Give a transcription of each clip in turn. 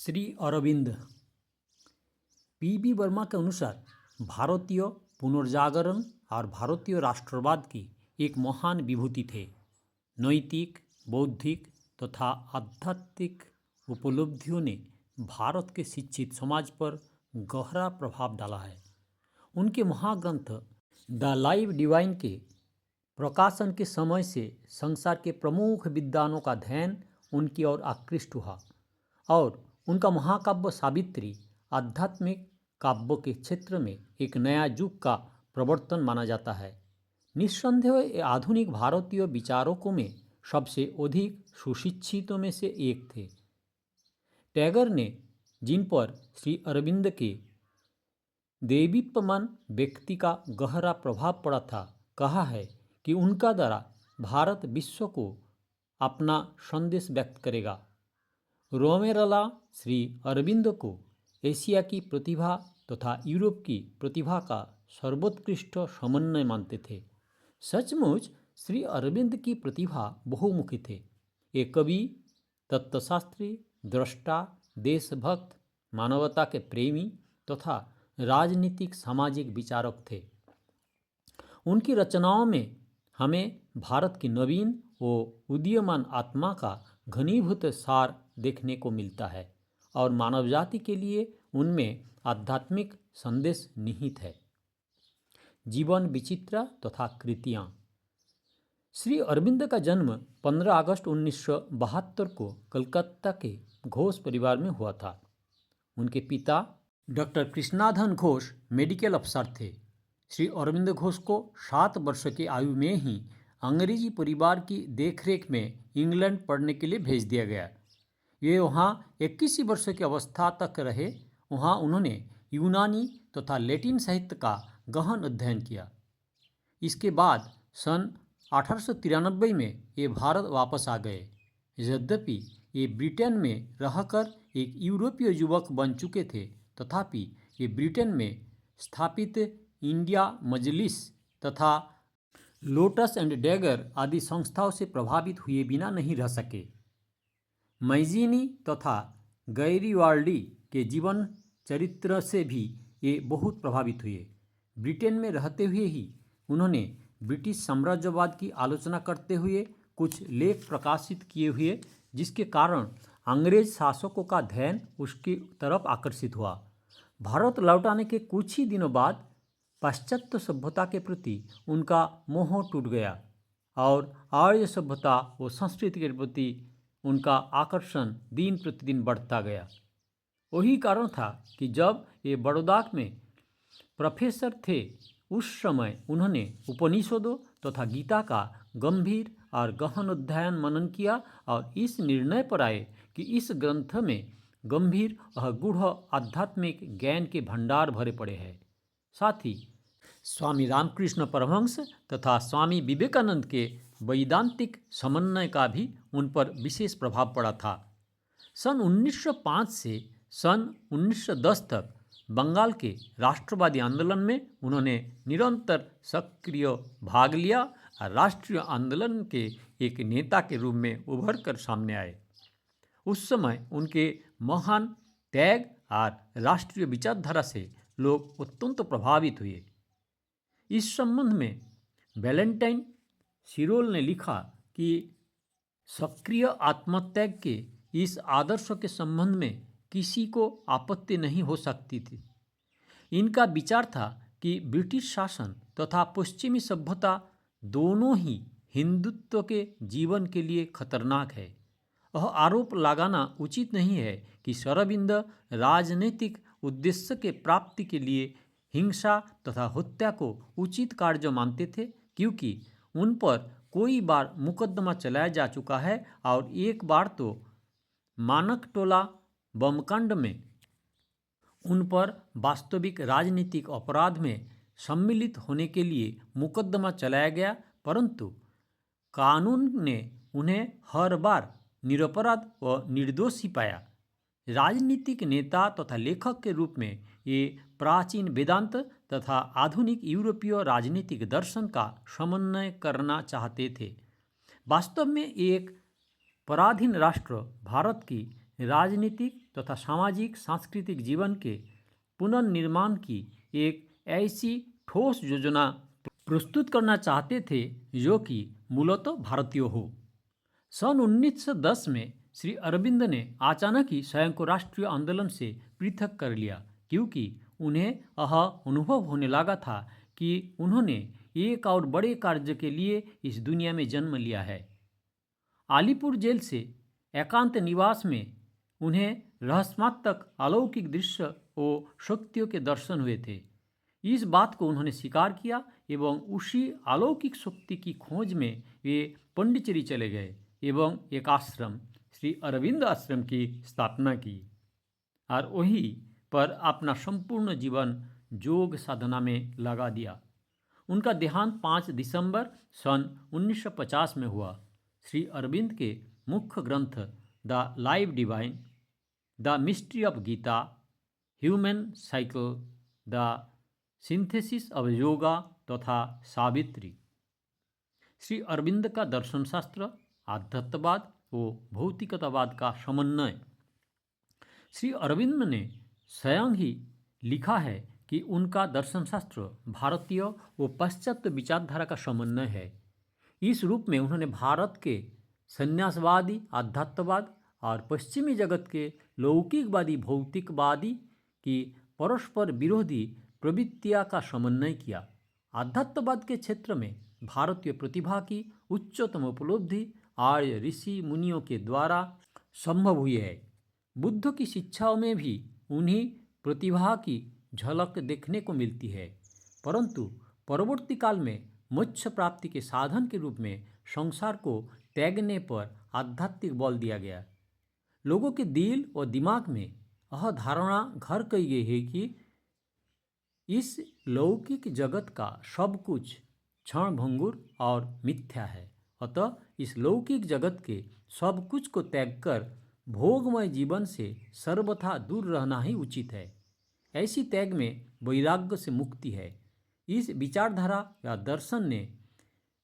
Shri Arvind. PB. Verma के अनुसार भारतीय पुनर्जागरण और भारतीय राष्ट्रवाद की एक महान विभूति थे। नैतिक, बौद्धिक तथा आध्यात्मिक उपलब्धियों ने भारत के शिक्षित समाज पर गहरा प्रभाव डाला है। उनके महाग्रंथ द लाइफ डिवाइन के प्रकाशन के समय से संसार के प्रमुख विद्वानों का ध्यान उनकी ओर आकृष्ट हुआ और उनका महाकाव्य सावित्री आध्यात्मिक काव्य के क्षेत्र में एक नया युग का प्रवर्तन माना जाता है। निस्संदेह ये आधुनिक भारतीय विचारकों में सबसे अधिक सुशिक्षितों में से एक थे। टैगर ने, जिन पर श्री अरविंद के देदीप्यमान व्यक्ति का गहरा प्रभाव पड़ा था, कहा है कि उनका द्वारा भारत विश्व को अपना संदेश व्यक्त करेगा। रोमेरला श्री अरविंद को एशिया की प्रतिभा तथा यूरोप की प्रतिभा का सर्वोत्कृष्ट समन्वय मानते थे। सचमुच श्री अरविंद की प्रतिभा बहुमुखी थे। एक कवि, तत्वशास्त्री, दृष्टा, देशभक्त, मानवता के प्रेमी तथा राजनीतिक सामाजिक विचारक थे। उनकी रचनाओं में हमें भारत की नवीन व उदीयमान आत्मा का घनीभूत सार देखने को मिलता है और मानव जाति के लिए उनमें आध्यात्मिक संदेश निहित है। जीवन विचित्र तथा कृतियाँ। श्री अरविंद का जन्म 15 अगस्त 1972 को कलकत्ता के घोष परिवार में हुआ था। उनके पिता डॉक्टर कृष्णाधन घोष मेडिकल अफसर थे। श्री अरविंद घोष को 7 वर्ष की आयु में ही अंग्रेजी परिवार की देखरेख में इंग्लैंड पढ़ने के लिए भेज दिया गया। ये वहाँ 21 वर्ष की अवस्था तक रहे। वहाँ उन्होंने यूनानी तथा लैटिन साहित्य का गहन अध्ययन किया। इसके बाद सन 1893 में ये भारत वापस आ गए। यद्यपि ये ब्रिटेन में रहकर एक यूरोपीय युवक बन चुके थे, तथापि ये ब्रिटेन में स्थापित इंडिया मजलिस तथा लोटस एंड डैगर आदि संस्थाओं से प्रभावित हुए बिना नहीं रह सके। मैजीनी तथा गैरीवाल्डी के जीवन चरित्र से भी ये बहुत प्रभावित हुए। ब्रिटेन में रहते हुए ही उन्होंने ब्रिटिश साम्राज्यवाद की आलोचना करते हुए कुछ लेख प्रकाशित किए हुए, जिसके कारण अंग्रेज शासकों का ध्यान उसकी तरफ आकर्षित हुआ। भारत लौटाने के कुछ ही दिनों बाद पाश्चात्य सभ्यता के प्रति उनका मोह टूट गया और आर्य सभ्यता व संस्कृति के प्रति उनका आकर्षण दिन प्रतिदिन बढ़ता गया। वही कारण था कि जब ये बड़ौदा में प्रोफेसर थे, उस समय उन्होंने उपनिषदों तथा गीता का गंभीर और गहन अध्ययन मनन किया और इस निर्णय पर आए कि इस ग्रंथ में गंभीर और गूढ़ आध्यात्मिक ज्ञान के भंडार भरे पड़े हैं। साथ ही स्वामी रामकृष्ण परमहंस तथा स्वामी विवेकानंद के वैदांतिक समन्वय का भी उन पर विशेष प्रभाव पड़ा था। सन 1905 से सन 1910 तक बंगाल के राष्ट्रवादी आंदोलन में उन्होंने निरंतर सक्रिय भाग लिया और राष्ट्रीय आंदोलन के एक नेता के रूप में उभर कर सामने आए। उस समय उनके महान त्याग और राष्ट्रीय विचारधारा से लोग अत्यंत प्रभावित हुए। इस संबंध में वैलेंटाइन सिरोल ने लिखा कि सक्रिय आत्मत्याग के इस आदर्श के संबंध में किसी को आपत्ति नहीं हो सकती थी। इनका विचार था कि ब्रिटिश शासन तथा पश्चिमी सभ्यता दोनों ही हिंदुत्व के जीवन के लिए खतरनाक है। यह आरोप लगाना उचित नहीं है कि अरविंद राजनीतिक उद्देश्य के प्राप्ति के लिए हिंसा तथा हत्या को उचित कार्य मानते थे, क्योंकि उन पर कई बार मुकदमा चलाया जा चुका है और एक बार तो मानकटोला बमकांड में उन पर वास्तविक राजनीतिक अपराध में सम्मिलित होने के लिए मुकदमा चलाया गया, परंतु कानून ने उन्हें हर बार निरपराध व निर्दोष ही पाया। राजनीतिक नेता तथा लेखक के रूप में ये प्राचीन वेदांत तथा आधुनिक यूरोपीय राजनीतिक दर्शन का समन्वय करना चाहते थे। वास्तव में एक पराधीन राष्ट्र भारत की राजनीतिक तथा सामाजिक सांस्कृतिक जीवन के पुनर्निर्माण की एक ऐसी ठोस योजना प्रस्तुत करना चाहते थे जो कि मूलतः भारतीय हो। सन 1910 में श्री अरविंद ने अचानक ही स्वयं को राष्ट्रीय आंदोलन से पृथक कर लिया, क्योंकि उन्हें यह अनुभव होने लगा था कि उन्होंने एक और बड़े कार्य के लिए इस दुनिया में जन्म लिया है। अलीपुर जेल से एकांत निवास में उन्हें रहस्यात्मक अलौकिक दृश्य और शक्तियों के दर्शन हुए थे। इस बात को उन्होंने स्वीकार किया एवं उसी अलौकिक शक्ति की खोज में वे पंडिचेरी चले गए एवं एक आश्रम, श्री अरविंद आश्रम की स्थापना की और वहीं पर अपना संपूर्ण जीवन योग साधना में लगा दिया। उनका देहांत 5 दिसंबर सन 1950 में हुआ। श्री अरविंद के मुख्य ग्रंथ the life divine, the mystery of Gita, human cycle, the synthesis of yoga तथा सावित्री। श्री अरविंद का दर्शन शास्त्र, आध्यात्मवाद व भौतिकतावाद का समन्वय। श्री अरविंद ने स्वयं ही लिखा है कि उनका दर्शन शास्त्र भारतीय व पाश्चात्य विचारधारा का समन्वय है। इस रूप में उन्होंने भारत के संन्यासवादी आध्यात्मवाद और पश्चिमी जगत के लौकिकवादी भौतिकवादी की परस्पर विरोधी प्रवृत्तियां का समन्वय किया। आध्यात्मवाद के क्षेत्र में भारतीय प्रतिभा की उच्चतम उपलब्धि आर्य ऋषि मुनियों के द्वारा संभव हुई है। बुद्ध की शिक्षाओं में भी उन्हीं प्रतिभा की झलक देखने को मिलती है, परंतु परवर्ती काल में मोक्ष प्राप्ति के साधन के रूप में संसार को त्यागने पर आध्यात्मिक बल दिया गया। लोगों के दिल और दिमाग में यह धारणा घर कही गई है कि इस लौकिक जगत का सब कुछ क्षणभंगुर और मिथ्या है, अतः इस लौकिक जगत के सब कुछ को त्याग कर भोगमय जीवन से सर्वथा दूर रहना ही उचित है। ऐसी त्याग में वैराग्य से मुक्ति है। इस विचारधारा या दर्शन ने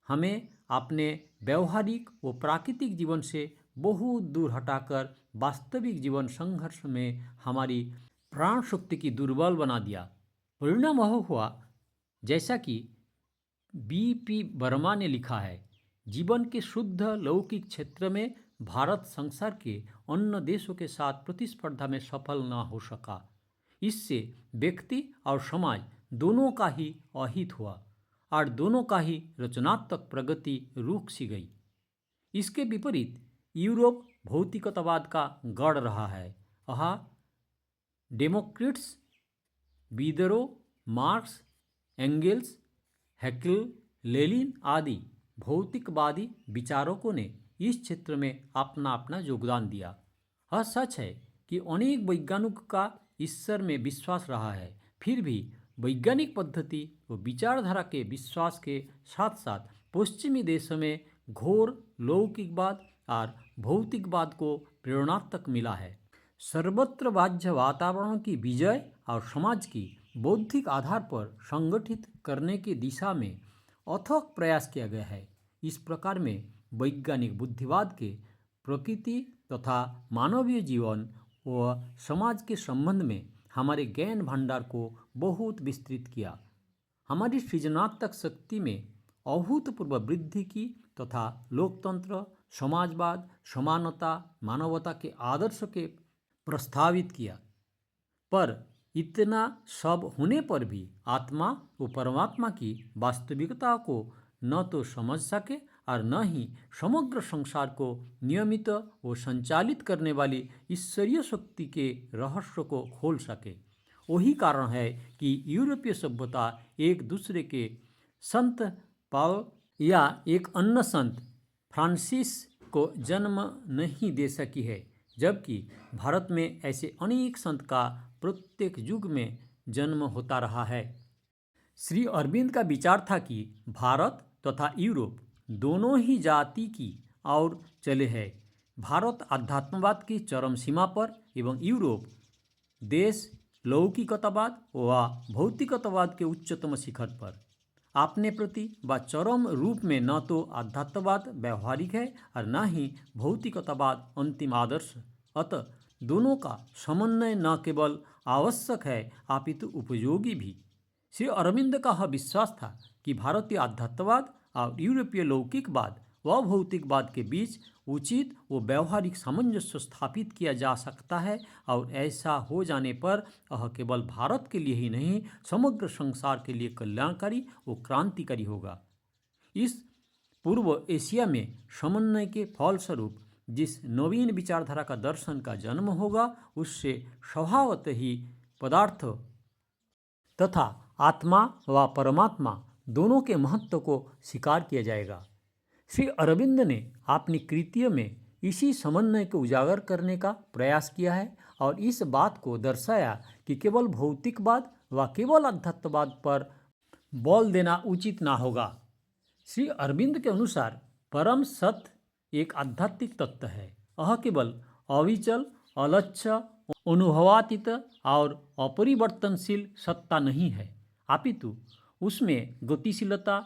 हमें अपने व्यवहारिक व प्राकृतिक जीवन से बहुत दूर हटाकर वास्तविक जीवन संघर्ष में हमारी प्राण शक्ति की दुर्बल बना दिया। परिणाम वह हुआ जैसा कि B.P. वर्मा ने लिखा है, जीवन के शुद्ध लौकिक क्षेत्र में भारत संसार के अन्य देशों के साथ प्रतिस्पर्धा में सफल न हो सका। इससे व्यक्ति और समाज दोनों का ही अहित हुआ और दोनों का ही रचनात्मक प्रगति रुक सी गई। इसके विपरीत यूरोप भौतिकतावाद का गढ़ रहा है। यहाँ डेमोक्रिट्स, विदरो, मार्क्स, एंगेल्स, हैकेल, लेनिन आदि भौतिकवादी विचारकों ने इस क्षेत्र में अपना अपना योगदान दिया। यह सच है कि अनेक वैज्ञानिकों का ईश्वर में विश्वास रहा है, फिर भी वैज्ञानिक पद्धति व विचारधारा के विश्वास के साथ साथ पश्चिमी देशों में घोर लौकिकवाद और भौतिकवाद को प्रेरणात्मक मिला है। सर्वत्र बाह्य वातावरण की विजय और समाज की बौद्धिक आधार पर संगठित करने की दिशा में अथक प्रयास किया गया है। इस प्रकार में वैज्ञानिक बुद्धिवाद के प्रकृति तथा मानवीय जीवन व समाज के संबंध में हमारे ज्ञान भंडार को बहुत विस्तृत किया, हमारी सृजनात्मक शक्ति में अभूतपूर्व वृद्धि की तथा लोकतंत्र, समाजवाद, समानता, मानवता के आदर्श के प्रस्तावित किया। पर इतना सब होने पर भी आत्मा व परमात्मा की वास्तविकता को न तो समझ सके और न ही समग्र संसार को नियमित व संचालित करने वाली ईश्वरीय शक्ति के रहस्य को खोल सके। वही कारण है कि यूरोपीय सभ्यता एक दूसरे के संत पॉल या एक अन्य संत फ्रांसिस को जन्म नहीं दे सकी है, जबकि भारत में ऐसे अनेक संत का प्रत्येक युग में जन्म होता रहा है। श्री अरविंद का विचार था कि भारत तथा यूरोप दोनों ही जाति की ओर चले हैं। भारत आध्यात्मवाद की चरम सीमा पर एवं यूरोप देश लौकिकतावाद व भौतिकतावाद के उच्चतम शिखर पर। अपने प्रति व चरम रूप में न तो आध्यात्मवाद व्यवहारिक है और न ही भौतिकतावाद अंतिम आदर्श। अतः दोनों का समन्वय न केवल आवश्यक है अपितु उपयोगी भी। श्री अरविंद का यह विश्वास था कि भारतीय आध्यात्मवाद और यूरोपीय लौकिकवाद व भौतिकवाद के बीच उचित व व्यवहारिक सामंजस्य स्थापित किया जा सकता है और ऐसा हो जाने पर यह केवल भारत के लिए ही नहीं समग्र संसार के लिए कल्याणकारी व क्रांतिकारी होगा। इस पूर्व एशिया में समन्वय के फलस्वरूप जिस नवीन विचारधारा का दर्शन का जन्म होगा उससे स्वभावतः ही पदार्थ तथा आत्मा व परमात्मा दोनों के महत्व को स्वीकार किया जाएगा। श्री अरविंद ने अपनी कृतियों में इसी समन्वय को उजागर करने का प्रयास किया है और इस बात को दर्शाया कि केवल भौतिकवाद व केवल अध्यात्मवाद पर बल देना उचित ना होगा। श्री अरविंद के अनुसार परम सत्य एक आध्यात्मिक तत्व है। यह केवल अविचल, अलक्ष्य, अनुभवातीत और अपरिवर्तनशील सत्ता नहीं है अपितु उसमें गतिशीलता,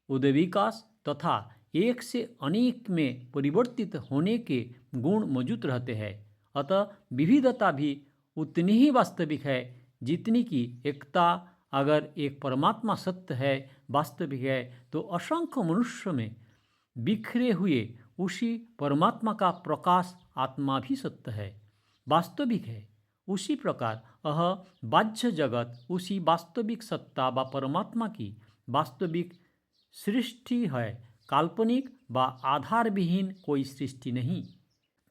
उद्विकास तथा एक से अनेक में परिवर्तित होने के गुण मौजूद रहते हैं। अतः विविधता भी उतनी ही वास्तविक है जितनी कि एकता। अगर एक परमात्मा सत्य है, वास्तविक है, तो असंख्य मनुष्य में बिखरे हुए उसी परमात्मा का प्रकाश आत्मा भी सत्य है, वास्तविक है। उसी प्रकार यह बाह्य जगत उसी वास्तविक सत्ता व परमात्मा की वास्तविक सृष्टि है, काल्पनिक व आधारविहीन कोई सृष्टि नहीं।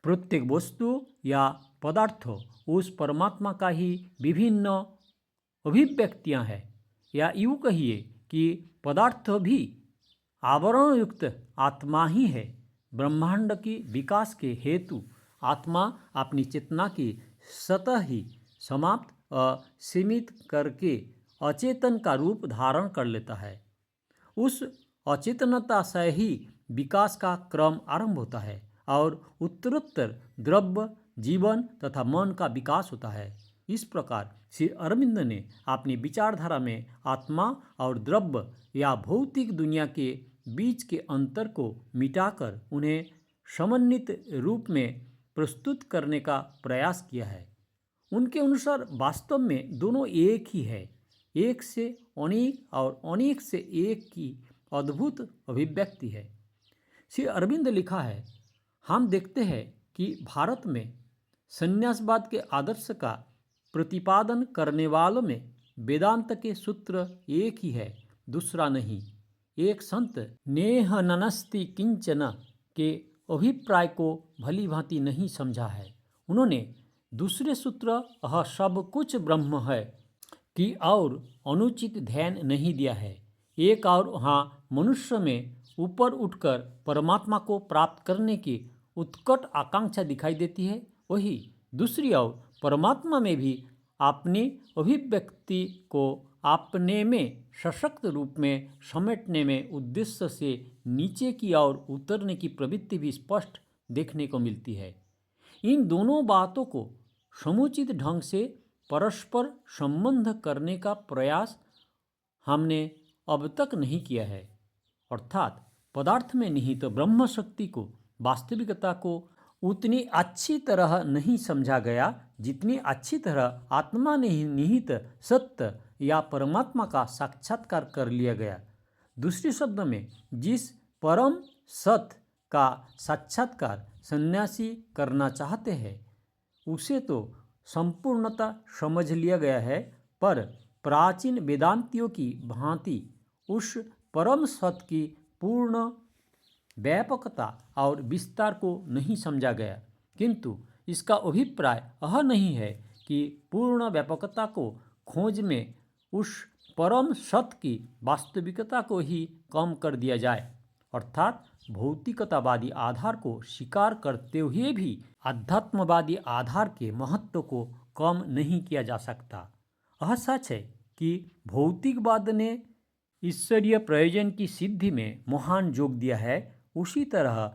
प्रत्येक वस्तु या पदार्थ उस परमात्मा का ही विभिन्न अभिव्यक्तियाँ हैं, या यूँ कहिए कि पदार्थ भी आवरण युक्त आत्मा ही है। ब्रह्मांड की विकास के हेतु आत्मा अपनी चेतना की सतह ही समाप्त सीमित करके अचेतन का रूप धारण कर लेता है। उस अचेतनता से ही विकास का क्रम आरंभ होता है और उत्तरोत्तर द्रव्य, जीवन तथा मन का विकास होता है। इस प्रकार श्री अरविंद ने अपनी विचारधारा में आत्मा और द्रव्य या भौतिक दुनिया के बीच के अंतर को मिटाकर उन्हें समन्वित रूप में प्रस्तुत करने का प्रयास किया है। उनके अनुसार वास्तव में दोनों एक ही है, एक से अनेक और अनेक से एक की अद्भुत अभिव्यक्ति है। श्री अरविंद लिखा है, हम देखते हैं कि भारत में संन्यासवाद के आदर्श का प्रतिपादन करने वालों में वेदांत के सूत्र एक ही है, दूसरा नहीं। एक संत नेह ननस्ति किंचन के अभिप्राय को भली भांति नहीं समझा है। उन्होंने दूसरे सूत्र यह सब कुछ ब्रह्म है कि और अनुचित ध्यान नहीं दिया है। एक और वहाँ मनुष्य में ऊपर उठकर परमात्मा को प्राप्त करने की उत्कट आकांक्षा दिखाई देती है, वही दूसरी ओर परमात्मा में भी अपनी अभिव्यक्ति को अपने में सशक्त रूप में समेटने में उद्देश्य से नीचे की ओर उतरने की प्रवृत्ति भी स्पष्ट देखने को मिलती है। इन दोनों बातों को समुचित ढंग से परस्पर संबंध करने का प्रयास हमने अब तक नहीं किया है, अर्थात पदार्थ में निहित ब्रह्म शक्ति को, वास्तविकता को उतनी अच्छी तरह नहीं समझा गया जितनी अच्छी तरह आत्मा में निहित सत्य या परमात्मा का साक्षात्कार कर लिया गया। दूसरे शब्दों में, जिस परम सत्य का साक्षात्कार सन्यासी करना चाहते हैं उसे तो संपूर्णता समझ लिया गया है, पर प्राचीन वेदांतियों की भांति उस परम सत्य की पूर्ण व्यापकता और विस्तार को नहीं समझा गया। किंतु इसका अभिप्राय यह नहीं है कि पूर्ण व्यापकता को खोज में उस परम सत्य की वास्तविकता को ही कम कर दिया जाए, अर्थात भौतिकतावादी आधार को स्वीकार करते हुए भी आध्यात्मवादी आधार के महत्व को कम नहीं किया जा सकता। यह सच है कि भौतिकवाद ने ईश्वरीय प्रयोजन की सिद्धि में महान योग दिया है, उसी तरह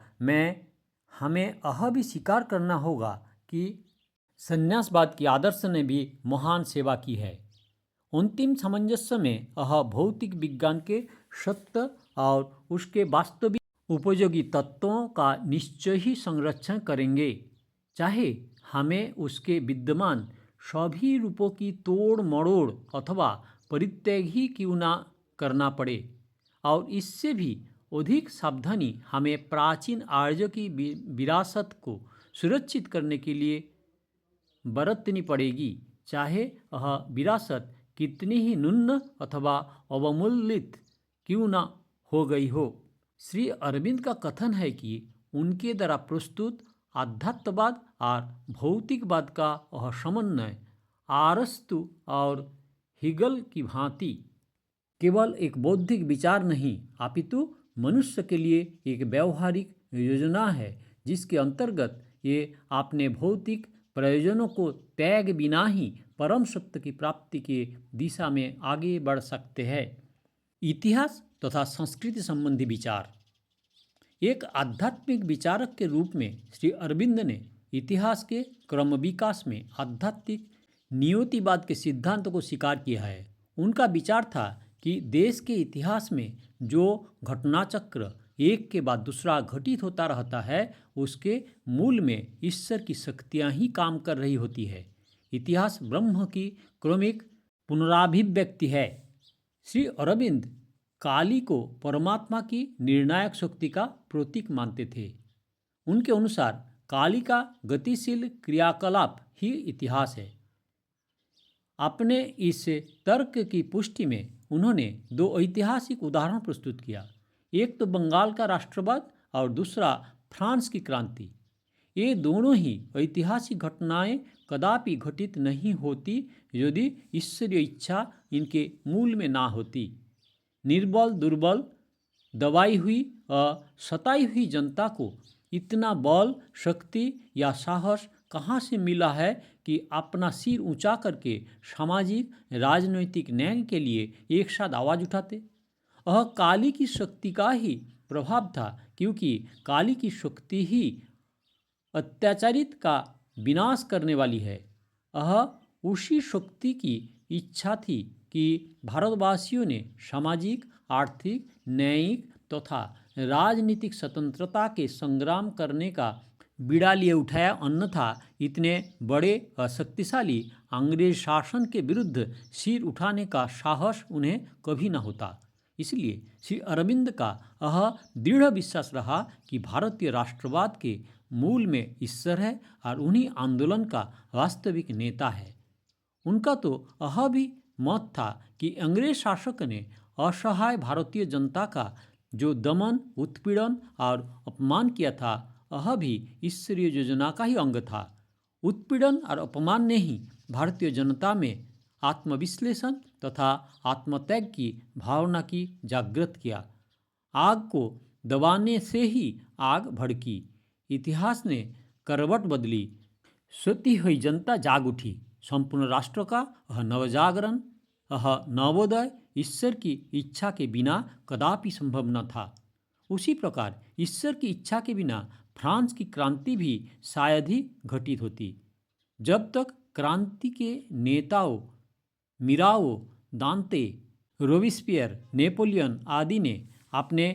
हमें यह भी स्वीकार करना होगा कि संन्यासवाद की आदर्श ने भी महान सेवा की है। अंतिम सामंजस्य में यह भौतिक विज्ञान के सत्य और उसके वास्तविक उपयोगी तत्वों का निश्चय ही संरक्षण करेंगे, चाहे हमें उसके विद्यमान सभी रूपों की तोड़ मरोड़ अथवा परित्याग ही क्यों ना करना पड़े, और इससे भी अधिक सावधानी हमें प्राचीन आर्यों की विरासत को सुरक्षित करने के लिए बरतनी पड़ेगी, चाहे वह विरासत कितनी ही न्यून अथवा अवमूल्यित क्यों न हो गई हो। श्री अरविंद का कथन है कि उनके द्वारा प्रस्तुत आध्यात्मवाद और भौतिकवाद का वह समन्वय अरस्तु और हिगल की भांति केवल एक बौद्धिक विचार नहीं अपितु मनुष्य के लिए एक व्यवहारिक योजना है, जिसके अंतर्गत ये अपने भौतिक प्रयोजनों को त्याग बिना ही परम सत्य की प्राप्ति के दिशा में आगे बढ़ सकते हैं। इतिहास तथा संस्कृति संबंधी विचार। एक आध्यात्मिक विचारक के रूप में श्री अरविंद ने इतिहास के क्रम विकास में आध्यात्मिक नियतिवाद के सिद्धांत को स्वीकार किया है। उनका विचार था कि देश के इतिहास में जो घटनाचक्र एक के बाद दूसरा घटित होता रहता है, उसके मूल में ईश्वर की शक्तियाँ ही काम कर रही होती है। इतिहास ब्रह्म की क्रमिक पुनराभिव्यक्ति है। श्री अरविंद काली को परमात्मा की निर्णायक शक्ति का प्रतीक मानते थे। उनके अनुसार काली का गतिशील क्रियाकलाप ही इतिहास है। अपने इस तर्क की पुष्टि में उन्होंने दो ऐतिहासिक उदाहरण प्रस्तुत किया। एक तो बंगाल का राष्ट्रवाद और दूसरा फ्रांस की क्रांति। ये दोनों ही ऐतिहासिक घटनाएं कदापि घटित नहीं होती यदि ईश्वरीय इच्छा इनके मूल में ना होती। निर्बल दुर्बल दबाई हुई सताई हुई जनता को इतना बल शक्ति या साहस कहाँ से मिला है कि अपना सिर ऊंचा करके सामाजिक राजनैतिक न्याय के लिए एक साथ आवाज़ उठाते। वह काली की शक्ति का ही प्रभाव था, क्योंकि काली की शक्ति ही अत्याचारित का विनाश करने वाली है। वह उसी शक्ति की इच्छा थी कि भारतवासियों ने सामाजिक आर्थिक न्यायिक तथा राजनीतिक स्वतंत्रता के संग्राम करने का बीड़ा लिए उठाया, अन्यथा इतने बड़े शक्तिशाली अंग्रेज शासन के विरुद्ध सिर उठाने का साहस उन्हें कभी न होता। इसलिए श्री अरविंद का यह दृढ़ विश्वास रहा कि भारतीय राष्ट्रवाद के मूल में ईश्वर है और उन्हीं आंदोलन का वास्तविक नेता है। उनका तो यह भी मत था कि अंग्रेज शासक ने असहाय भारतीय जनता का जो दमन उत्पीड़न और अपमान किया था, वह भी ईश्वरीय योजना का ही अंग था। उत्पीड़न और अपमान ने ही भारतीय जनता में आत्मविश्लेषण तथा आत्मत्याग की भावना की जागृत किया। आग को दबाने से ही आग भड़की। इतिहास ने करवट बदली। सोती हुई जनता जाग उठी। संपूर्ण राष्ट्र का वह नवजागरण, वह नवोदय ईश्वर की इच्छा के बिना कदापि संभव न था। उसी प्रकार ईश्वर की इच्छा के बिना फ्रांस की क्रांति भी शायद ही घटित होती। जब तक क्रांति के नेताओं मिराओ, दांते, रोबिस्पियर, नेपोलियन आदि ने अपने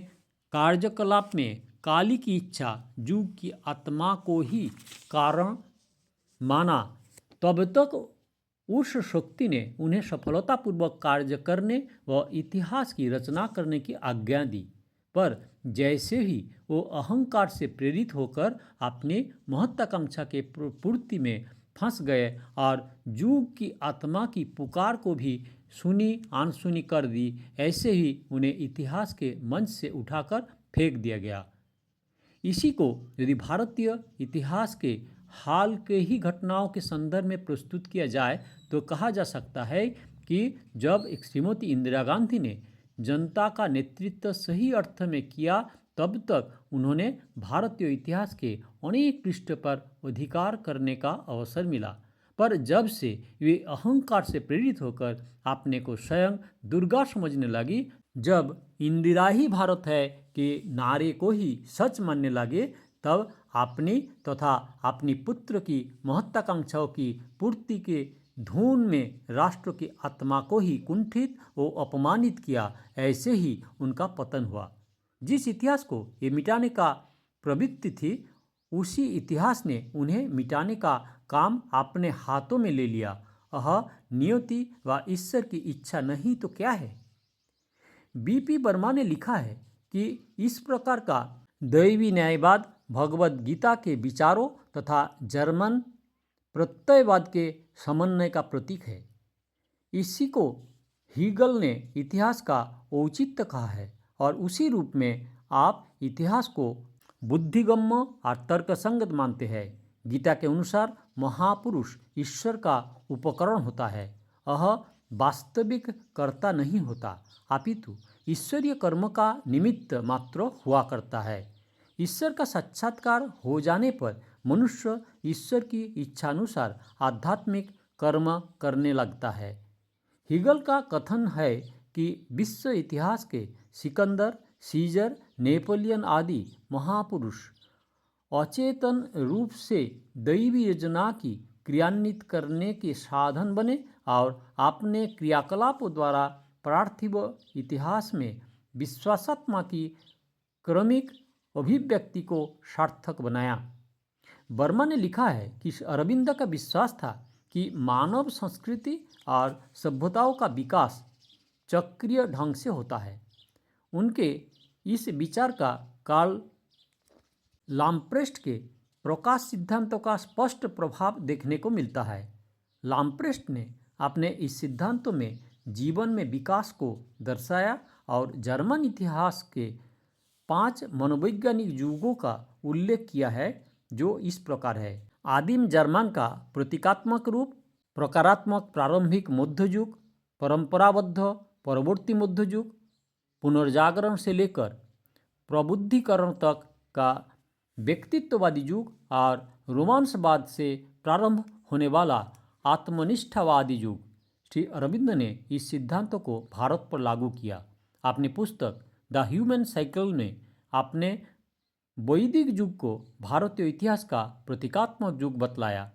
कार्यकलाप में काली की इच्छा युग की आत्मा को ही कारण माना, तब तक उस शक्ति ने उन्हें सफलतापूर्वक कार्य करने व इतिहास की रचना करने की आज्ञा दी। पर जैसे ही वो अहंकार से प्रेरित होकर अपनी महत्वाकांक्षा के पूर्ति में फंस गए और युग की आत्मा की पुकार को भी सुनी अनसुनी कर दी, ऐसे ही उन्हें इतिहास के मंच से उठाकर फेंक दिया गया। इसी को यदि भारतीय इतिहास के हाल के ही घटनाओं के संदर्भ में प्रस्तुत किया जाए तो कहा जा सकता है कि जब श्रीमती इंदिरा गांधी ने जनता का नेतृत्व सही अर्थ में किया, तब तक उन्होंने भारतीय इतिहास के अनेक पृष्ठ पर अधिकार करने का अवसर मिला। पर जब से वे अहंकार से प्रेरित होकर अपने को स्वयं दुर्गा समझने लगी, जब इंदिरा ही भारत है कि नारे को ही सच मानने लगे, तब अपनी तथा अपनी पुत्र की महत्वाकांक्षाओं की पूर्ति के धुन में राष्ट्र की आत्मा को ही कुंठित व अपमानित किया। ऐसे ही उनका पतन हुआ। जिस इतिहास को ये मिटाने का प्रवृत्ति थी, उसी इतिहास ने उन्हें मिटाने का काम अपने हाथों में ले लिया, वह नियति व ईश्वर की इच्छा नहीं तो क्या है। बीपी वर्मा ने लिखा है कि इस प्रकार का दैवी न्यायवाद भगवत गीता के विचारों तथा जर्मन प्रत्ययवाद के समन्वय का प्रतीक है। इसी को हीगल ने इतिहास का औचित्य कहा है और उसी रूप में आप इतिहास को बुद्धिगम्य और तर्कसंगत मानते हैं। गीता के अनुसार महापुरुष ईश्वर का उपकरण होता है, वह वास्तविक कर्ता नहीं होता, अपितु ईश्वरीय कर्म का निमित्त मात्र हुआ करता है। ईश्वर का साक्षात्कार हो जाने पर मनुष्य ईश्वर की इच्छानुसार आध्यात्मिक कर्म करने लगता है। हीगल का कथन है कि विश्व इतिहास के सिकंदर, सीजर, नेपोलियन आदि महापुरुष अचेतन रूप से दैवी योजना की क्रियान्वित करने के साधन बने और अपने क्रियाकलापों द्वारा पार्थिव इतिहास में विश्वासात्मा की क्रमिक अभिव्यक्ति को सार्थक बनाया। वर्मा ने लिखा है कि अरविंद का विश्वास था कि मानव संस्कृति और सभ्यताओं का विकास चक्रीय ढंग से होता है। उनके इस विचार का कार्ल लाम्प्रेस्ट के प्रकाश सिद्धांतों का स्पष्ट प्रभाव देखने को मिलता है। लाम्प्रेस्ट ने अपने इस सिद्धांतों में जीवन में विकास को दर्शाया और जर्मन इतिहास के 5 मनोवैज्ञानिक युगों का उल्लेख किया है, जो इस प्रकार है। आदिम जर्मन का प्रतीकात्मक रूप, प्रकारात्मक प्रारंभिक मध्य युग, परंपराबद्ध परवर्ती मध्य युग, पुनर्जागरण से लेकर प्रबुद्धिकरण तक का व्यक्तित्ववादी युग और रोमांसवाद से प्रारंभ होने वाला आत्मनिष्ठावादी युग। श्री अरविंद ने इस सिद्धांतों को भारत पर लागू किया। अपनी पुस्तक द ह्यूमन साइकिल में अपने वैदिक युग को भारतीय इतिहास का प्रतीकात्मक युग बतलाया।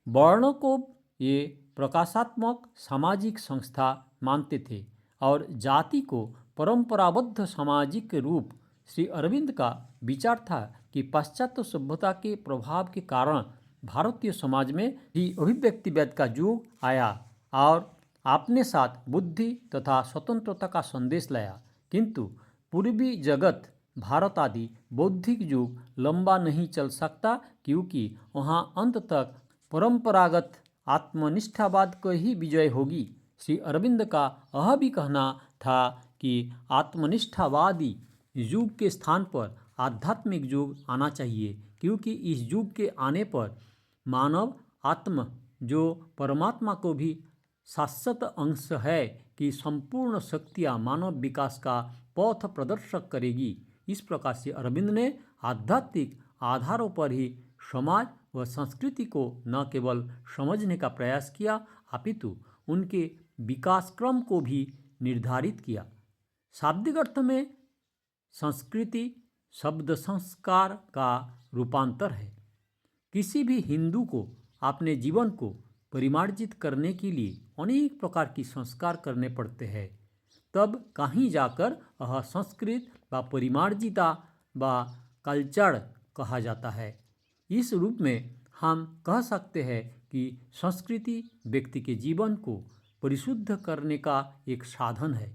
वर्णों को ये प्रकाशात्मक सामाजिक संस्था मानते थे और जाति को परंपराबद्ध सामाजिक रूप। श्री अरविंद का विचार था कि पाश्चात्य सभ्यता के प्रभाव के कारण भारतीय समाज में ही अभिव्यक्तिवाद का युग आया और अपने साथ बुद्धि तथा स्वतंत्रता का संदेश लाया, किंतु पूर्वी जगत भारत आदि बौद्धिक युग लंबा नहीं चल सकता, क्योंकि वहाँ अंत तक परंपरागत आत्मनिष्ठावाद को ही विजय होगी। श्री अरविंद का यह भी कहना था कि आत्मनिष्ठावादी युग के स्थान पर आध्यात्मिक युग आना चाहिए, क्योंकि इस युग के आने पर मानव आत्म, जो परमात्मा को भी शाश्वत अंश है, कि संपूर्ण शक्तियाँ मानव विकास का पथ प्रदर्शक करेगी। इस प्रकार से अरविंद ने आध्यात्मिक आधारों पर ही समाज व संस्कृति को न केवल समझने का प्रयास किया, अपितु उनके विकास क्रम को भी निर्धारित किया। शाब्दिक अर्थ में संस्कृति शब्द संस्कार का रूपांतर है। किसी भी हिंदू को अपने जीवन को परिमार्जित करने के लिए अनेक प्रकार की संस्कार करने पड़ते हैं, तब कहीं जाकर वह संस्कृत व परिमार्जिता व कल्चर कहा जाता है। इस रूप में हम कह सकते हैं कि संस्कृति व्यक्ति के जीवन को परिशुद्ध करने का एक साधन है।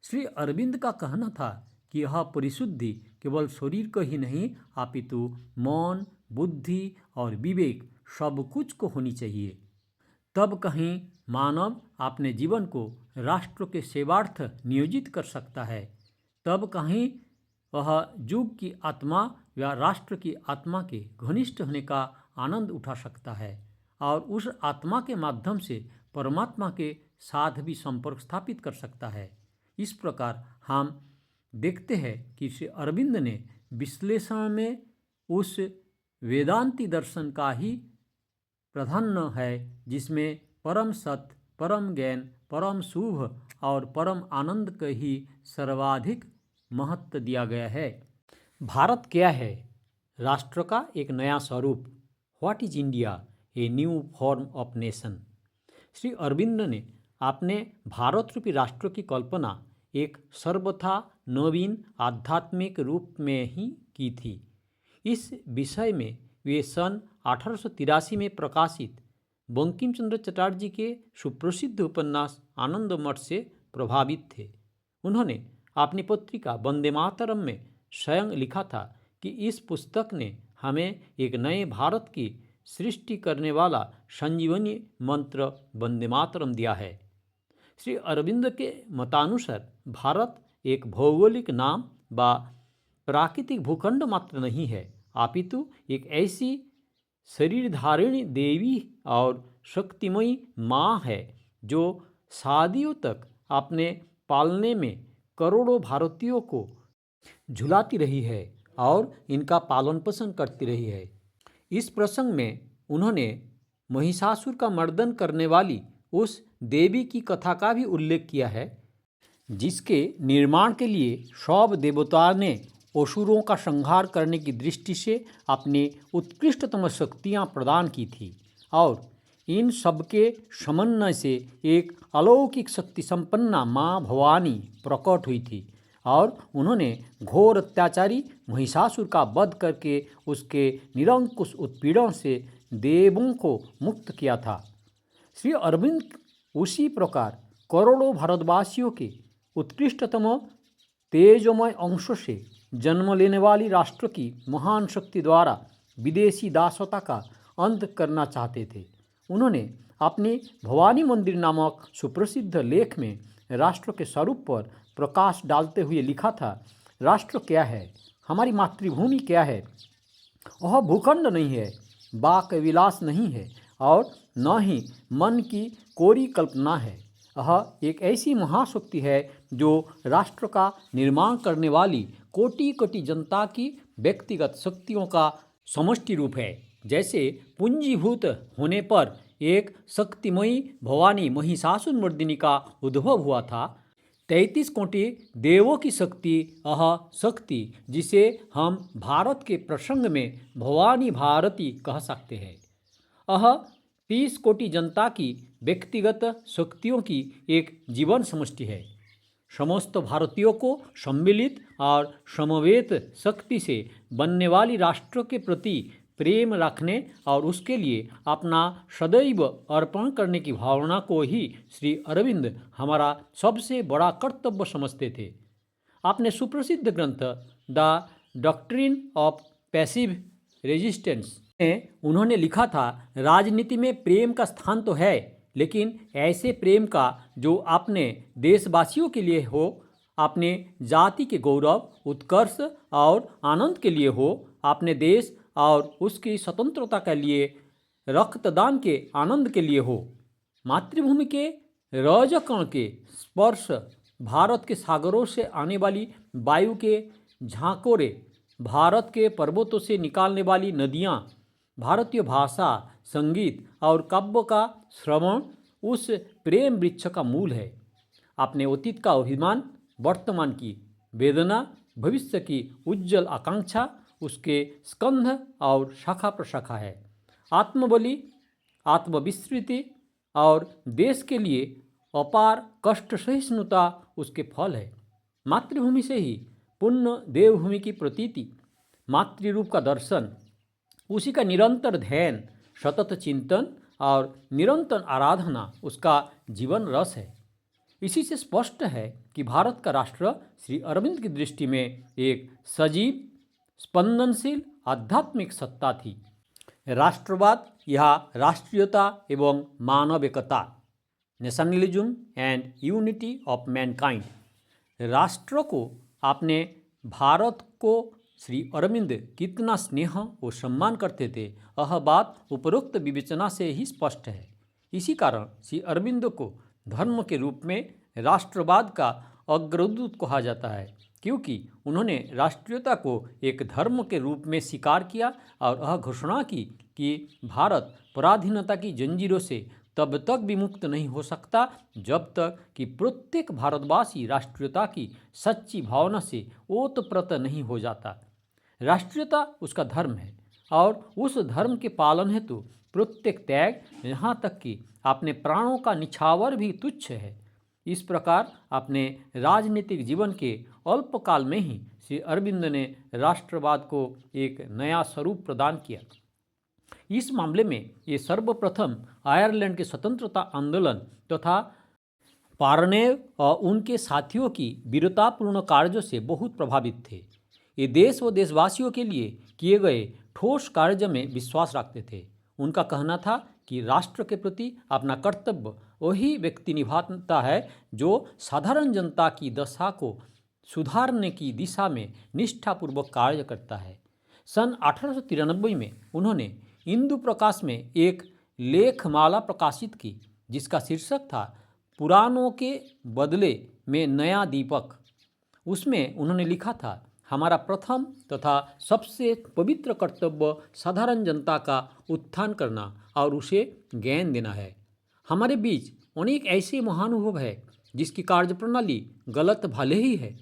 श्री अरविंद का कहना था कि यह परिशुद्धि केवल शरीर को ही नहीं, अपितु मन, बुद्धि और विवेक सब कुछ को होनी चाहिए। तब कहीं मानव अपने जीवन को राष्ट्र के सेवार्थ नियोजित कर सकता है, तब कहीं वह युग की आत्मा या राष्ट्र की आत्मा के घनिष्ठ होने का आनंद उठा सकता है और उस आत्मा के माध्यम से परमात्मा के साथ भी संपर्क स्थापित कर सकता है। इस प्रकार हम देखते हैं कि श्री अरविंद ने विश्लेषण में उस वेदांती दर्शन का ही प्राधान्य है जिसमें परम सत्य, परम ज्ञान, परम शुभ और परम आनंद को ही सर्वाधिक महत्व दिया गया है। भारत क्या है? राष्ट्र का एक नया स्वरूप। What is India? A new form of nation. Shri Aurobindo ने अपने भारत रूपी राष्ट्र की कल्पना एक सर्वथा नवीन आध्यात्मिक रूप में ही की थी। इस विषय में वे सन 1883 में प्रकाशित बंकिम चंद्र चटर्जी के सुप्रसिद्ध उपन्यास आनंद मठ से प्रभावित थे। उन्होंने अपनी पत्रिका वंदे मातरम में स्वयं लिखा था कि इस पुस्तक ने हमें एक नए भारत की सृष्टि करने वाला संजीवनी मंत्र वंदे मातरम दिया है। श्री अरविंद के मतानुसार भारत एक भौगोलिक नाम व प्राकृतिक भूखंड मात्र नहीं है, अपितु एक ऐसी शरीरधारिणी देवी और शक्तिमयी माँ है जो सदियों तक अपने पालने में करोड़ों भारतीयों को झुलाती रही है और इनका पालन पोषण करती रही है। इस प्रसंग में उन्होंने महिषासुर का मर्दन करने वाली उस देवी की कथा का भी उल्लेख किया है, जिसके निर्माण के लिए सब देवताओं ने असुरों का संहार करने की दृष्टि से अपनी उत्कृष्टतम शक्तियाँ प्रदान की थी और इन सबके समन्वय से एक अलौकिक शक्ति संपन्ना माँ भवानी प्रकट हुई थी और उन्होंने घोर अत्याचारी महिषासुर का वध करके उसके निरंकुश उत्पीड़न से देवों को मुक्त किया था। श्री अरविंद उसी प्रकार करोड़ों भारतवासियों के उत्कृष्टतम तेजोमय अंशों से जन्म लेने वाली राष्ट्र की महान शक्ति द्वारा विदेशी दासता का अंत करना चाहते थे। उन्होंने अपने भवानी मंदिर नामक सुप्रसिद्ध लेख में राष्ट्र के स्वरूप पर प्रकाश डालते हुए लिखा था, राष्ट्र क्या है, हमारी मातृभूमि क्या है। वह भूखंड नहीं है, बाक विलास नहीं है और न ही मन की कोरी कल्पना है। यह एक ऐसी महाशक्ति है जो राष्ट्र का निर्माण करने वाली कोटि कोटि जनता की व्यक्तिगत शक्तियों का समष्टि रूप है। जैसे पूंजीभूत होने पर एक शक्तिमयी भवानी महिषासुर मर्दिनी का उद्भव हुआ था, 33 कोटि देवों की शक्ति, यह शक्ति जिसे हम भारत के प्रसंग में भवानी भारती कह सकते हैं, यह 30 कोटि जनता की व्यक्तिगत शक्तियों की एक जीवन समष्टि है। समस्त भारतीयों को सम्मिलित और समवेत शक्ति से बनने वाली राष्ट्र के प्रति प्रेम रखने और उसके लिए अपना सदैव अर्पण करने की भावना को ही श्री अरविंद हमारा सबसे बड़ा कर्तव्य समझते थे। अपने सुप्रसिद्ध ग्रंथ the doctrine of passive resistance में उन्होंने लिखा था, राजनीति में प्रेम का स्थान तो है, लेकिन ऐसे प्रेम का जो अपने देशवासियों के लिए हो, अपने जाति के गौरव, उत्कर्ष और आनंद के लिए हो, अपने देश और उसकी स्वतंत्रता के लिए, रक्तदान के आनंद के लिए हो। मातृभूमि के रजकण के स्पर्श, भारत के सागरों से आने वाली वायु के झांकोरे, भारत के पर्वतों से निकालने वाली नदियाँ, भारतीय भाषा, संगीत और काव्य का श्रवण उस प्रेम वृक्ष का मूल है। अपने अतीत का अभिमान, वर्तमान की वेदना, भविष्य की उज्जवल आकांक्षा उसके स्कंध और शाखा प्रशाखा है। आत्मबलि, आत्मविस्मृति और देश के लिए अपार कष्ट सहिष्णुता उसके फल है। मातृभूमि से ही पुण्य देवभूमि की प्रतीति, मातृरूप का दर्शन, उसी का निरंतर ध्यान, सतत चिंतन और निरंतर आराधना उसका जीवन रस है। इसी से स्पष्ट है कि भारत का राष्ट्र श्री अरविंद की दृष्टि में एक सजीव, स्पंदनशील आध्यात्मिक सत्ता थी। राष्ट्रवाद या राष्ट्रीयता एवं मानव एकता, nationalism and unity of mankind. राष्ट्र को, अपने भारत को श्री अरविंद कितना स्नेह और सम्मान करते थे, यह बात उपरोक्त विवेचना से ही स्पष्ट है। इसी कारण श्री अरविंद को धर्म के रूप में राष्ट्रवाद का अग्रदूत कहा जाता है, क्योंकि उन्होंने राष्ट्रीयता को एक धर्म के रूप में स्वीकार किया और यह घोषणा की कि भारत पराधीनता की जंजीरों से तब तक भी मुक्त नहीं हो सकता जब तक कि प्रत्येक भारतवासी राष्ट्रीयता की सच्ची भावना से ओतप्रोत नहीं हो जाता। राष्ट्रीयता उसका धर्म है और उस धर्म के पालन हेतु प्रत्येक त्याग, यहाँ तक कि अपने प्राणों का निछावर भी तुच्छ है। इस प्रकार अपने राजनीतिक जीवन के अल्पकाल में ही श्री अरविंद ने राष्ट्रवाद को एक नया स्वरूप प्रदान किया। इस मामले में ये सर्वप्रथम आयरलैंड के स्वतंत्रता आंदोलन तथा पार्नेव और उनके साथियों की वीरतापूर्ण कार्यों से बहुत प्रभावित थे। ये देश व देशवासियों के लिए किए गए ठोस कार्य में विश्वास रखते थे। उनका कहना था कि राष्ट्र के प्रति अपना कर्तव्य वही व्यक्ति निभाता है जो साधारण जनता की दशा को सुधारने की दिशा में निष्ठापूर्वक कार्य करता है। सन 1893 में उन्होंने इंदु प्रकाश में एक लेखमाला प्रकाशित की जिसका शीर्षक था पुरानों के बदले में नया दीपक। उसमें उन्होंने लिखा था, हमारा प्रथम तथा सबसे पवित्र कर्तव्य साधारण जनता का उत्थान करना और उसे ज्ञान देना है। हमारे बीच अनेक ऐसे महानुभव हैं जिसकी कार्यप्रणाली गलत भले ही है,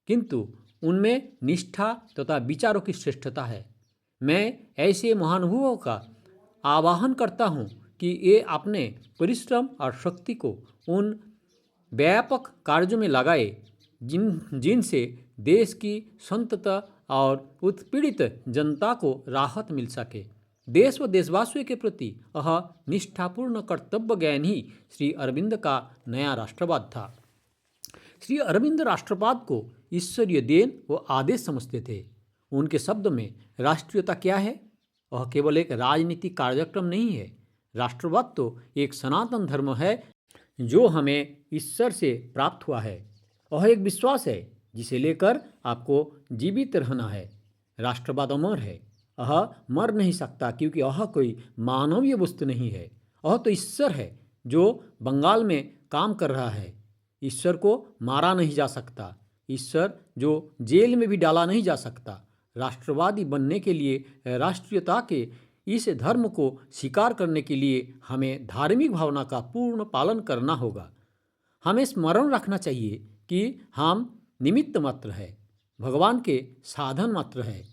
किंतु उनमें निष्ठा तथा विचारों की श्रेष्ठता है। मैं ऐसे महानुभवों का आवाहन करता हूँ कि ये अपने परिश्रम और शक्ति को उन व्यापक कार्यों में लगाए जिनसे देश की संतता और उत्पीड़ित जनता को राहत मिल सके। देश व देशवासियों के प्रति यह निष्ठापूर्ण कर्तव्य ज्ञान ही श्री अरविंद का नया राष्ट्रवाद था। श्री अरविंद राष्ट्रवाद को ईश्वरीय देन व आदेश समझते थे। उनके शब्द में राष्ट्रीयता क्या है? वह केवल एक राजनीतिक कार्यक्रम नहीं है। राष्ट्रवाद तो एक सनातन धर्म है जो हमें ईश्वर से प्राप्त हुआ है। वह एक विश्वास है जिसे लेकर आपको जीवित रहना है। राष्ट्रवाद अमर है, यह मर नहीं सकता क्योंकि यह कोई मानवीय वस्तु नहीं है। यह तो ईश्वर है जो बंगाल में काम कर रहा है। ईश्वर को मारा नहीं जा सकता, ईश्वर जो जेल में भी डाला नहीं जा सकता। राष्ट्रवादी बनने के लिए राष्ट्रीयता के इस धर्म को स्वीकार करने के लिए हमें धार्मिक भावना का पूर्ण पालन करना होगा। हमें स्मरण रखना चाहिए कि हम निमित्त मात्र है, भगवान के साधन मात्र है।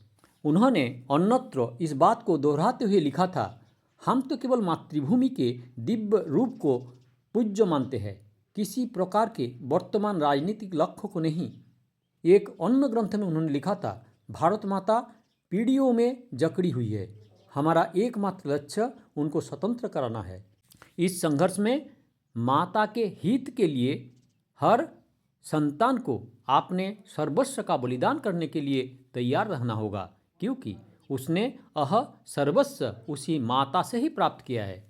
उन्होंने अन्यत्र इस बात को दोहराते हुए लिखा था, हम तो केवल मातृभूमि के दिव्य रूप को पूज्य मानते हैं, किसी प्रकार के वर्तमान राजनीतिक लक्ष्य को नहीं। एक अन्य ग्रंथ में उन्होंने लिखा था, भारत माता पीढ़ियों में जकड़ी हुई है, हमारा एकमात्र लक्ष्य उनको स्वतंत्र कराना है। इस संघर्ष में माता के हित के लिए हर संतान को अपने सर्वस्व का बलिदान करने के लिए तैयार रहना होगा, क्योंकि उसने यह सर्वस्व उसी माता से ही प्राप्त किया है।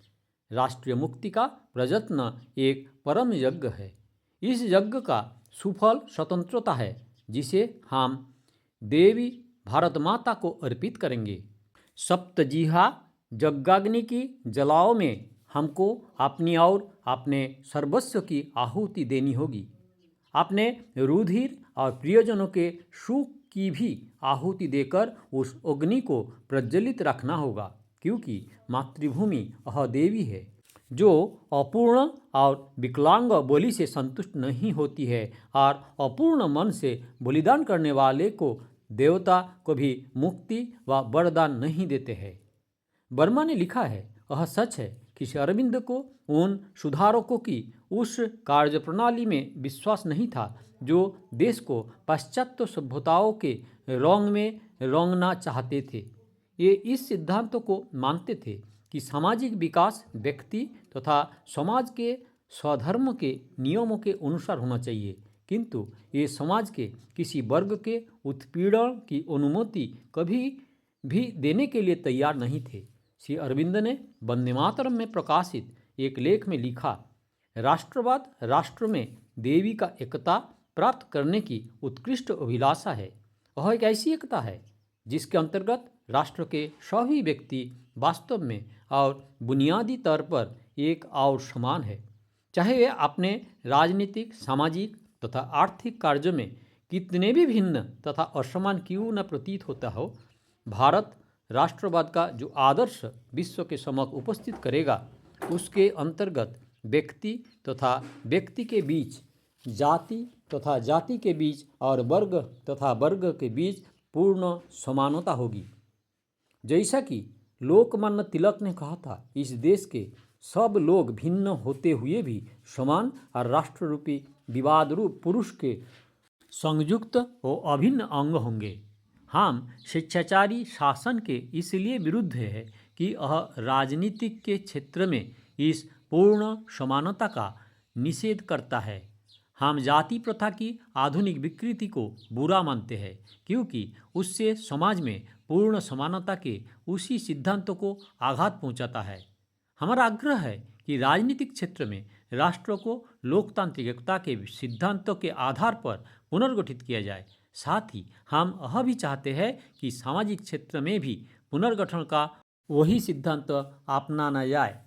राष्ट्रीय मुक्ति का प्रयत्न एक परम यज्ञ है। इस यज्ञ का सुफल स्वतंत्रता है जिसे हम देवी भारत माता को अर्पित करेंगे। सप्तजिहा यज्ञाग्नि की जलाओं में हमको अपनी और अपने सर्वस्व की आहुति देनी होगी। अपने रुधिर और प्रियजनों के सुख की भी आहुति देकर उस अग्नि को प्रज्वलित रखना होगा, क्योंकि मातृभूमि यह देवी है जो अपूर्ण और विकलांग बलि से संतुष्ट नहीं होती है और अपूर्ण मन से बलिदान करने वाले को देवता को भी मुक्ति व वरदान नहीं देते हैं। वर्मा ने लिखा है, यह सच है कि श्री अरविंद को उन सुधारकों की उस कार्यप्रणाली में विश्वास नहीं था जो देश को पाश्चात्य सभ्यताओं के रंग में रंगना चाहते थे। ये इस सिद्धांतों को मानते थे कि सामाजिक विकास व्यक्ति तथा समाज के स्वधर्म के नियमों के अनुसार होना चाहिए, किंतु ये समाज के किसी वर्ग के उत्पीड़न की अनुमति कभी भी देने के लिए तैयार नहीं थे। श्री अरविंद ने वंदे मातरम में प्रकाशित एक लेख में लिखा, राष्ट्रवाद राष्ट्र में देवी का एकता प्राप्त करने की उत्कृष्ट अभिलाषा है। वह एक ऐसी एकता है जिसके अंतर्गत राष्ट्र के सभी व्यक्ति वास्तव में और बुनियादी तौर पर एक और समान है, चाहे वे अपने राजनीतिक, सामाजिक तथा आर्थिक कार्यों में कितने भी भिन्न तथा असमान क्यों न प्रतीत होता हो। भारत राष्ट्रवाद का जो आदर्श विश्व के समक्ष उपस्थित करेगा, उसके अंतर्गत व्यक्ति तथा व्यक्ति के बीच, जाति तथा जाति के बीच और वर्ग तथा वर्ग के बीच पूर्ण समानता होगी। जैसा कि लोकमान्य तिलक ने कहा था, इस देश के सब लोग भिन्न होते हुए भी समान और राष्ट्र रूपी विवाद रूप पुरुष के संयुक्त और अभिन्न अंग होंगे। हम शिक्षाचारी शासन के इसलिए विरुद्ध है कि यह राजनीतिक के क्षेत्र में इस पूर्ण समानता का निषेध करता है। हम जाति प्रथा की आधुनिक विकृति को बुरा मानते हैं क्योंकि उससे समाज में पूर्ण समानता के उसी सिद्धांतों को आघात पहुंचाता है। हमारा आग्रह है कि राजनीतिक क्षेत्र में राष्ट्र को लोकतांत्रिक एकता के सिद्धांतों के आधार पर पुनर्गठित किया जाए। साथ ही हम यह भी चाहते हैं कि सामाजिक क्षेत्र में भी पुनर्गठन का वही सिद्धांत अपनाना जाए।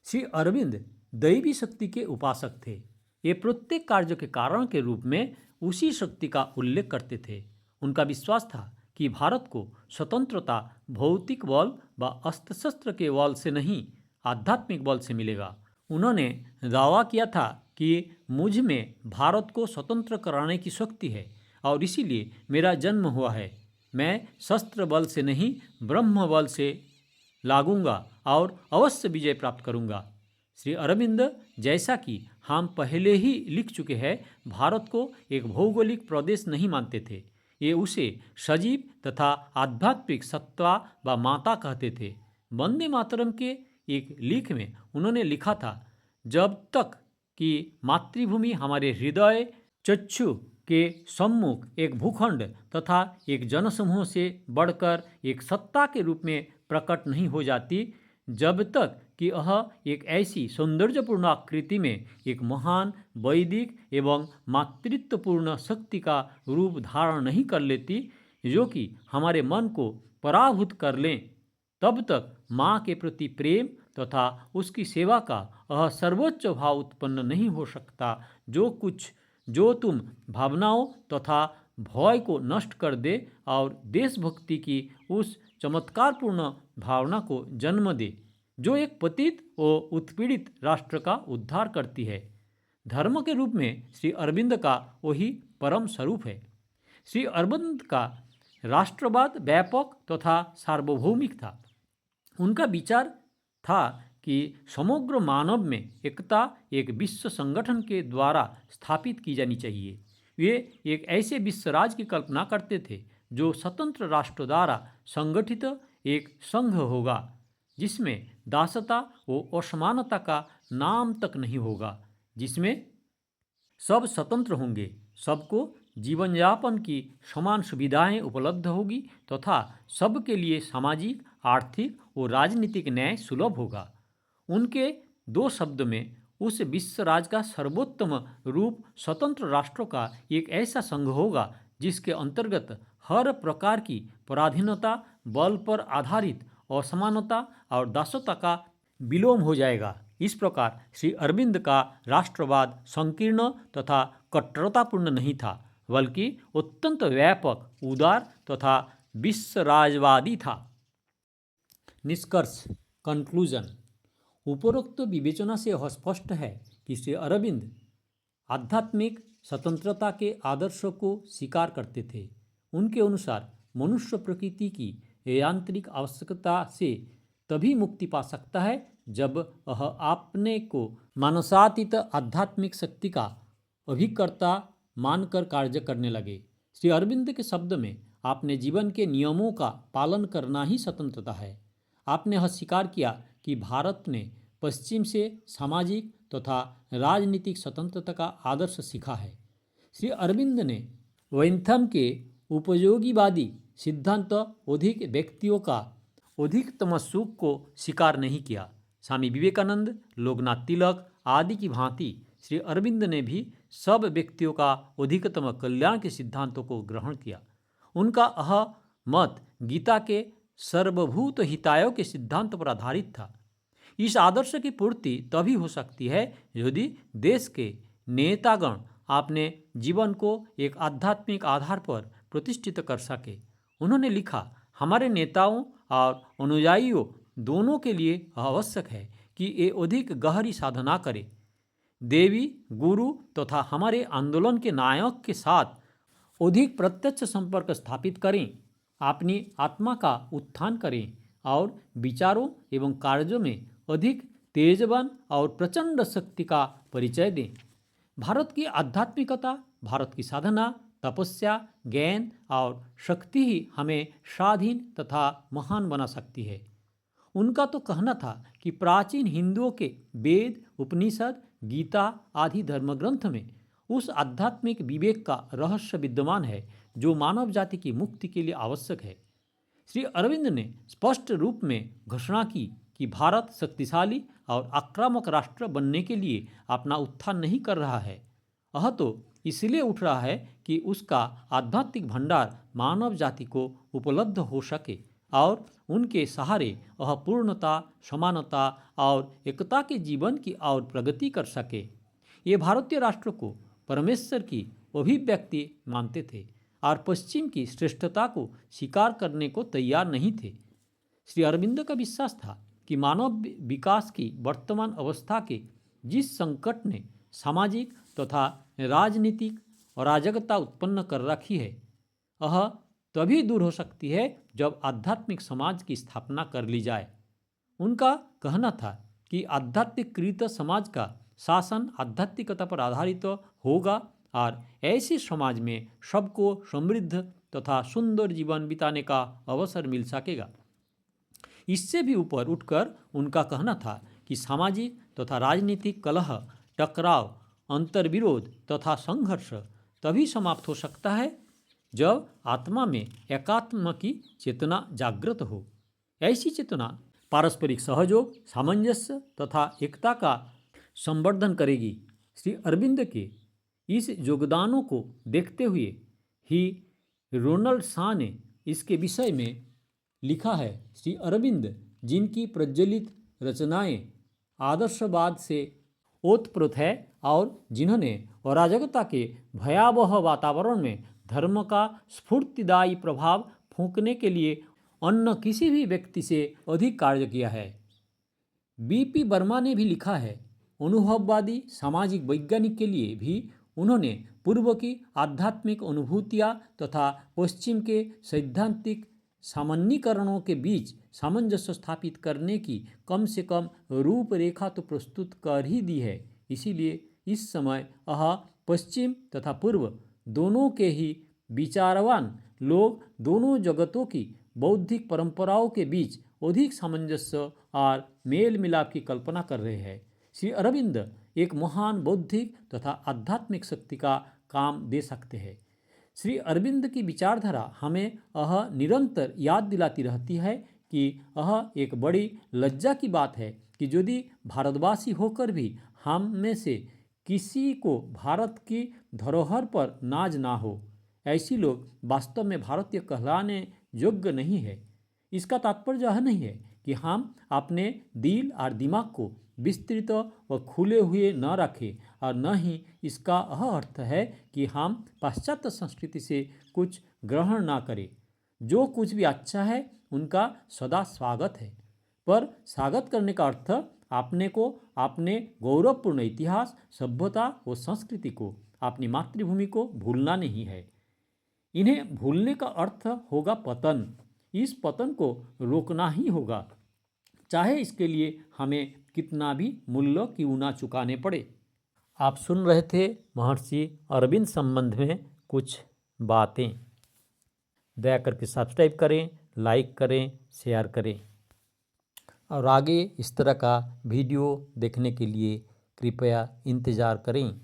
श्री अरविंद दैवी शक्ति के उपासक थे। ये प्रत्येक कार्य के कारण के रूप में उसी शक्ति का उल्लेख करते थे। उनका विश्वास था कि भारत को स्वतंत्रता भौतिक बल व अस्त्र शस्त्र के बल से नहीं, आध्यात्मिक बल से मिलेगा। उन्होंने दावा किया था कि मुझ में भारत को स्वतंत्र कराने की शक्ति है और इसीलिए मेरा जन्म हुआ है। मैं शस्त्र बल से नहीं, ब्रह्म बल से लागूंगा और अवश्य विजय प्राप्त करूंगा। श्री अरविंद, जैसा कि हम पहले ही लिख चुके हैं, भारत को एक भौगोलिक प्रदेश नहीं मानते थे। ये उसे सजीव तथा आध्यात्मिक सत्ता व माता कहते थे। वंदे मातरम के एक लेख में उन्होंने लिखा था, जब तक कि मातृभूमि हमारे हृदय चक्षु के सम्मुख एक भूखंड तथा एक जनसमूह से बढ़कर एक सत्ता के रूप में प्रकट नहीं हो जाती, जब तक कि यह एक ऐसी सौंदर्यपूर्ण आकृति में एक महान वैदिक एवं मातृत्वपूर्ण शक्ति का रूप धारण नहीं कर लेती जो कि हमारे मन को पराभूत कर लें, तब तक माँ के प्रति प्रेम तथा उसकी सेवा का यह सर्वोच्च भाव उत्पन्न नहीं हो सकता, जो तुम भावनाओं तथा भय को नष्ट कर दे और देशभक्ति की उस चमत्कारपूर्ण भावना को जन्म दे जो एक पतित और उत्पीड़ित राष्ट्र का उद्धार करती है। धर्म के रूप में श्री अरविंद का वही परम स्वरूप है। श्री अरविंद का राष्ट्रवाद व्यापक तथा सार्वभौमिक था। उनका विचार था कि समग्र मानव में एकता एक विश्व संगठन के द्वारा स्थापित की जानी चाहिए। वे एक ऐसे विश्व राज्य की कल्पना करते थे जो स्वतंत्र राष्ट्र द्वारा संगठित एक संघ होगा, जिसमें दासता व असमानता का नाम तक नहीं होगा, जिसमें सब स्वतंत्र होंगे, सबको जीवन यापन की समान सुविधाएं उपलब्ध होगी तथा सबके लिए सामाजिक, आर्थिक और राजनीतिक न्याय सुलभ होगा। उनके दो शब्द में उस विश्व राज का सर्वोत्तम रूप स्वतंत्र राष्ट्रों का एक ऐसा संघ होगा जिसके अंतर्गत हर प्रकार की पराधीनता, बल पर आधारित असमानता और दासता का विलोम हो जाएगा। इस प्रकार श्री अरविंद का राष्ट्रवाद संकीर्ण तथा कट्टरतापूर्ण नहीं था, बल्कि अत्यंत व्यापक, उदार तथा विश्वराजवादी था। निष्कर्ष, कंक्लूजन। उपरोक्त विवेचना से यह स्पष्ट है कि श्री अरविंद आध्यात्मिक स्वतंत्रता के आदर्शों को स्वीकार करते थे। उनके अनुसार मनुष्य प्रकृति की यांत्रिक आवश्यकता से तभी मुक्ति पा सकता है जब वह अपने को मानसातीत आध्यात्मिक शक्ति का अभिकर्ता मानकर कार्य करने लगे। श्री अरविंद के शब्द में अपने जीवन के नियमों का पालन करना ही स्वतंत्रता है। आपने यह स्वीकार किया कि भारत ने पश्चिम से सामाजिक तथा राजनीतिक स्वतंत्रता का आदर्श सीखा है। श्री अरविंद ने वैंथम के उपयोगीवादी सिद्धांत अधिक व्यक्तियों का अधिकतम सुख को स्वीकार नहीं किया। स्वामी विवेकानंद, लोकनाथ तिलक आदि की भांति श्री अरविंद ने भी सब व्यक्तियों का अधिकतम कल्याण के सिद्धांतों को ग्रहण किया। उनका यह मत गीता के सर्वभूत हिताय के सिद्धांत पर आधारित था। इस आदर्श की पूर्ति तभी हो सकती है यदि देश के नेतागण अपने जीवन को एक आध्यात्मिक आधार पर प्रतिष्ठित कर सके। उन्होंने लिखा, हमारे नेताओं और अनुयायियों दोनों के लिए आवश्यक है कि ये अधिक गहरी साधना करें, देवी, गुरु तथा हमारे आंदोलन के नायक के साथ अधिक प्रत्यक्ष संपर्क स्थापित करें, अपनी आत्मा का उत्थान करें और विचारों एवं कार्यों में अधिक तेजवान और प्रचंड शक्ति का परिचय दें। भारत की आध्यात्मिकता, भारत की साधना, तपस्या, ज्ञान और शक्ति ही हमें स्वाधीन तथा महान बना सकती है। उनका तो कहना था कि प्राचीन हिंदुओं के वेद, उपनिषद, गीता आदि धर्मग्रंथ में उस आध्यात्मिक विवेक का रहस्य विद्यमान है जो मानव जाति की मुक्ति के लिए आवश्यक है। श्री अरविंद ने स्पष्ट रूप में घोषणा की कि भारत शक्तिशाली और आक्रामक राष्ट्र बनने के लिए अपना उत्थान नहीं कर रहा है। यह तो इसलिए उठ रहा है कि उसका आध्यात्मिक भंडार मानव जाति को उपलब्ध हो सके और उनके सहारे वह पूर्णता, समानता और एकता के जीवन की और प्रगति कर सके। ये भारतीय राष्ट्र को परमेश्वर की अभिव्यक्ति मानते थे और पश्चिम की श्रेष्ठता को स्वीकार करने को तैयार नहीं थे। श्री अरविंद का विश्वास था कि मानव विकास की वर्तमान अवस्था के जिस संकट ने सामाजिक तथा राजनीतिक अराजकता उत्पन्न कर रखी है, वह तभी दूर हो सकती है जब आध्यात्मिक समाज की स्थापना कर ली जाए। उनका कहना था कि आध्यात्मिकृत समाज का शासन आध्यात्मिकता पर आधारित होगा और ऐसे समाज में सबको समृद्ध तथा सुंदर जीवन बिताने का अवसर मिल सकेगा। इससे भी ऊपर उठकर उनका कहना था कि सामाजिक तथा राजनीतिक कलह, टकराव, अंतर्विरोध तथा संघर्ष तभी समाप्त हो सकता है जब आत्मा में एकात्म की चेतना जागृत हो। ऐसी चेतना पारस्परिक सहयोग, सामंजस्य तथा एकता का संवर्धन करेगी। श्री अरविंद के इस योगदानों को देखते हुए ही रोनाल्ड शाह ने इसके विषय में लिखा है, श्री अरविंद जिनकी प्रज्वलित रचनाएं आदर्शवाद से ओतप्रोत है और जिन्होंने अराजकता के भयावह वातावरण में धर्म का स्फूर्तिदायी प्रभाव फूंकने के लिए अन्य किसी भी व्यक्ति से अधिक कार्य किया है। बीपी वर्मा ने भी लिखा है, अनुभववादी सामाजिक वैज्ञानिक के लिए भी उन्होंने पूर्व की आध्यात्मिक अनुभूतियाँ तथा पश्चिम के सैद्धांतिक सामान्यीकरणों के बीच सामंजस्य स्थापित करने की कम से कम रूपरेखा तो प्रस्तुत कर ही दी है। इसीलिए इस समय यह पश्चिम तथा पूर्व दोनों के ही विचारवान लोग दोनों जगतों की बौद्धिक परंपराओं के बीच अधिक सामंजस्य और मेल मिलाप की कल्पना कर रहे हैं। श्री अरविंद एक महान बौद्धिक तथा आध्यात्मिक शक्ति का काम दे सकते हैं। श्री अरविंद की विचारधारा हमें यह निरंतर याद दिलाती रहती है कि यह एक बड़ी लज्जा की बात है कि यदि भारतवासी होकर भी हम में से किसी को भारत की धरोहर पर नाज ना हो। ऐसी लोग वास्तव में भारतीय कहलाने योग्य नहीं है। इसका तात्पर्य यह नहीं है कि हम अपने दिल और दिमाग को विस्तृत व खुले हुए न रखें और न ही इसका यह अर्थ है कि हम पाश्चात्य संस्कृति से कुछ ग्रहण ना करें। जो कुछ भी अच्छा है उनका सदा स्वागत है, पर स्वागत करने का अर्थ अपने को, अपने गौरवपूर्ण इतिहास, सभ्यता व संस्कृति को, अपनी मातृभूमि को भूलना नहीं है। इन्हें भूलने का अर्थ होगा पतन। इस पतन को रोकना ही होगा, चाहे इसके लिए हमें कितना भी मूल्य क्यों ना चुकाने पड़े। आप सुन रहे थे महर्षि अरविंद संबंध में कुछ बातें। दया करके सब्सक्राइब करें, लाइक करें, शेयर करें और आगे इस तरह का वीडियो देखने के लिए कृपया इंतज़ार करें।